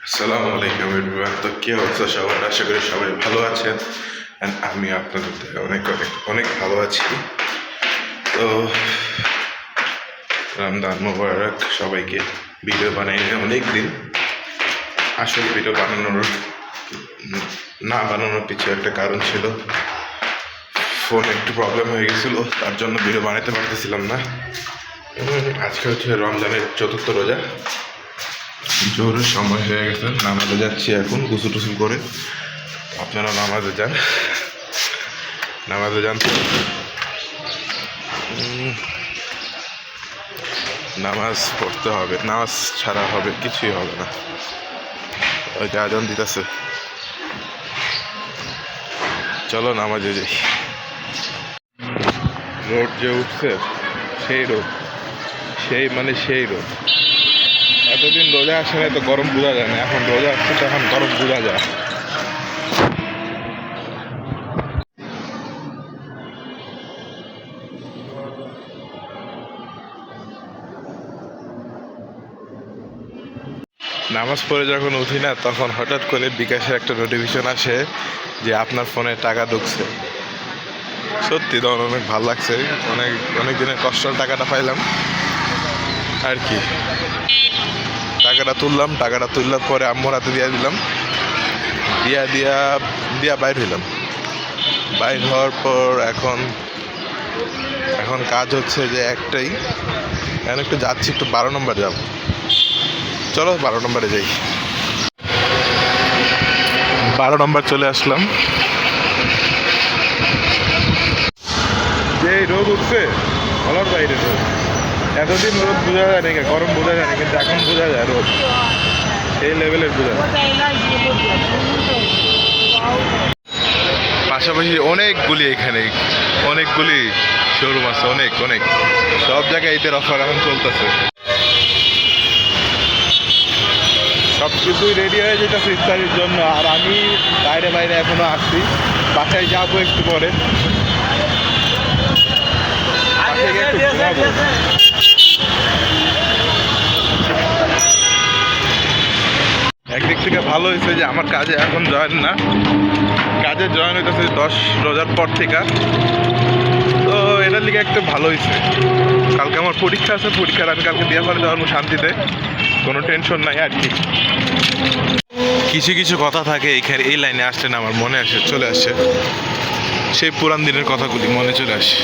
আসসালামু আলাইকুম এভরিওয়ান। তো কি অবস্থা সবার? আশা করি সবাই ভালো আছেন। অ্যান্ড আমি আপনাদের থেকে অনেক অনেক অনেক ভালো আছি। তো রমজান মোবারক সবাইকে। ভিডিও বানাই অনেক দিন। আসলে ভিডিও বানানোর না বানানোর পিছু একটা কারণ ছিল, ফোন একটু প্রবলেম হয়ে গেছিলো, তার জন্য ভিডিও বানাতে পারতেছিলাম না। আজকে হচ্ছে রমজানের চতুর্থ রোজা। জোরের সময় হয়ে গেছে, নামাজে যাচ্ছি এখন গোসল টোসল করে। আপনারা নামাজে যান, নামাজে যান। নামাজ পড়তে হবে, নামাজ ছাড়া হবে কিছুই হবে না। ওই যে আজান দিতেছে, চলো নামাজে যাই। রোদ যে উঠছে, সেই রোদ, সেই রোদ। এতদিন রোজা আসে না, তো গরম বোঝা যায় না। এখন রোজা আসছে তো এখন গরম বোঝা যায়। নামাজ পড়ে যখন উঠি না, তখন হঠাৎ করে বিকাশের একটা নোটিফিকেশন আসে যে আপনার ফোনে টাকা ঢুকছে। সত্যি তখন অনেক ভালো লাগছে, অনেক অনেক দিনের কষ্টের টাকাটা পাইলাম আর কি। টাকাটা তুললাম পরে আম্মুর হাতে দিয়ে দিলাম, দিয়া বাইর হইলাম। বাইর হওয়ার পর এখন কাজ হচ্ছে যে একটাই, এখন একটু যাচ্ছি, একটু 12 নম্বর যাব। চলো 12 নম্বরে যাই। 12 নম্বর চলে আসলাম। যে রোদ উঠছে বলার বাইরে রোদ। এতদিন রোদ বোঝা যায় না, গরম বোঝা যায় না, কিন্তু এখন বোঝা যায় রোদ, এই লেভেলের বোঝা যায়। পাশাপাশি অনেকগুলি শোরুম আছে, অনেক সব জায়গায় ঈদের অফার এখন চলতেছে। সব কিছুই রেডি হয়ে যেতেছে ইফতারির জন্য। আর আমি বাইরে এখনো আসছি, বাসায় যাবো একটু পরে। একদিক থেকে ভালো হয়েছে যে আমার কাজে এখন কাজে জয়েন হইতেছে 10 রোজার পর থেকে। তো এটার লিগে একটু ভালো হয়েছে। কালকে আমার পরীক্ষা আছে, পরীক্ষার আমি কালকে দিয়ে ফেলে দেওয়ার শান্তিতে, কোনো টেনশন নাই আর কি। কিছু কথা থাকে এইখানে, এই লাইনে আসলে না আমার মনে চলে আসে সেই পুরান দিনের কথাগুলি মনে চলে আসে।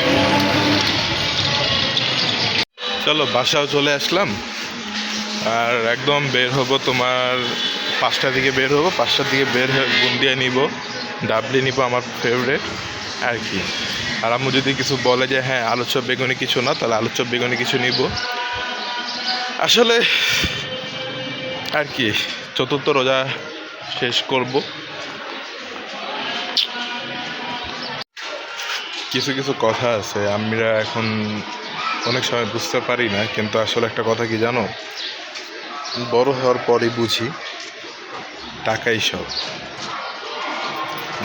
চলো বাসাও চলে আসলাম। আর একদম বের হবো তোমার 5টার দিকে বের হবো। 5টার দিকে বের হয়ে বুন্দিয়া নিব, ডাবলি নিব, আমার ফেভারেট আর কি। আর আম্মু যদি কিছু বলে যে হ্যাঁ আলু চপ বেগুনি কিছু না, তাহলে আলু চপ বেগুনি কিছু নিব। আসলে আর কি, চতুর্থ রোজা শেষ করব। কিছু কথা আছে আমরা এখন অনেক সময় বুঝতে পারি না, কিন্তু আসলে একটা কথা কি জানো, বড় হওয়ার পরই বুঝি টাকাই সব,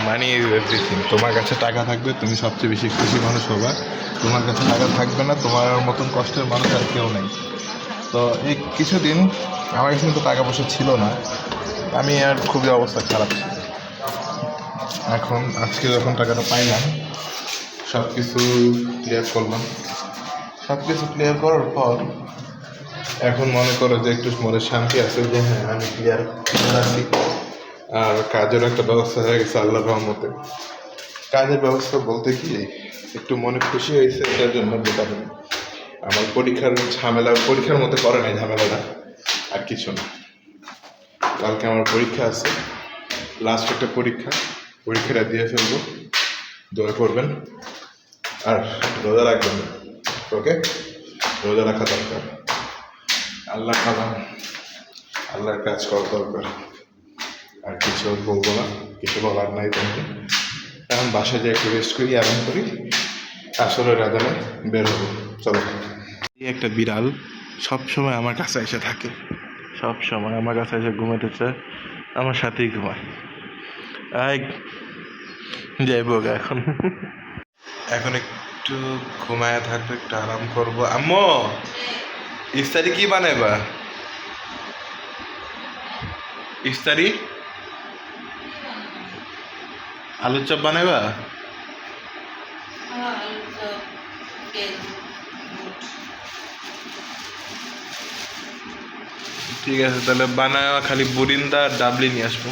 মানি ইজ এভরিথিং। তোমার কাছে টাকা থাকবে, তুমি সবচেয়ে বেশি খুশি মানুষ হবা। তোমার কাছে টাকা থাকবে না, তোমার মতন কষ্টের মানুষ আর কেউ নেই। তো এই কিছুদিন আমার কাছে কিন্তু টাকা পয়সা ছিল না, আমি আর খুবই অবস্থা খারাপ ছিল। এখন আজকে যখন টাকাটা পাইলাম, সব কিছু ক্লিয়ার করলাম। সব কিছু ক্লিয়ার করার পর এখন মনে করো যে একটু মনে শান্তি আছে যে হ্যাঁ আমি ক্লিয়ার আছি। আর কাজের একটা ব্যবস্থা হয়ে গেছে আল্লাহর রহমতে। কাজের ব্যবস্থা বলতে কি, একটু মনে খুশি হয়েছে এটার জন্য যে কারণ আমার পরীক্ষার মধ্যে করে নাই ঝামেলাটা, আর কিছু না। কালকে আমার পরীক্ষা আছে, লাস্ট একটা পরীক্ষাটা দিয়ে ফেলবো। দোয়া করবেন আর রোজা রাখবেন, ওকে? রোজা রাখা দরকার, আল্লাহর কাজ করা দরকার। আর কিছু বলবো না, কিছু বলার নাই তোমাকে। এখন বাসায় যাই, একটু রেস্ট করি, আরাম করি, আসলে রাজানে বের হবো। চলো। এই একটা বিড়াল সবসময় আমার কাছে এসে থাকে, সবসময় আমার কাছে এসে ঘুমাতে চায়, আমার সাথেই ঘুমায়। যাইবো এখন একটু ঘুমায় থাকবো, একটু আরাম করবো। আম্মু ইফতারি কি বানাইবা? ইফতারি আলুর চপ বানাইবা? ঠিক আছে, তাহলে বানায়, খালি বুরিন্দা আর ডাবলি নিয়ে আসবো।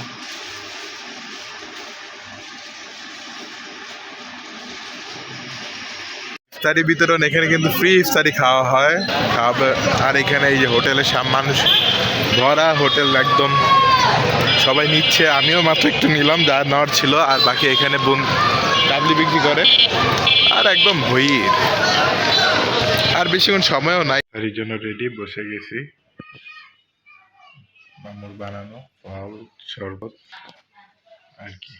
ইফতারি বিতরণ এখানে কিন্তু ফ্রি ইফতারি খাওয়া হয়, খাওয়াবে। আর এখানে এই যে হোটেলের মানুষ ভরা, হোটেল একদম সবাই নিচ্ছে, আমিও মাত্র একটু নিলাম যা নেওয়ার ছিল, আর বাকি এখানে ডাবলি বিক্রি করে, আর একদম ভিড়, আর বেশিক্ষণ সময়ও নাই। তার জন্য রেডি বসে গেছি, মামুর বানানো ফল শরবত আর কি।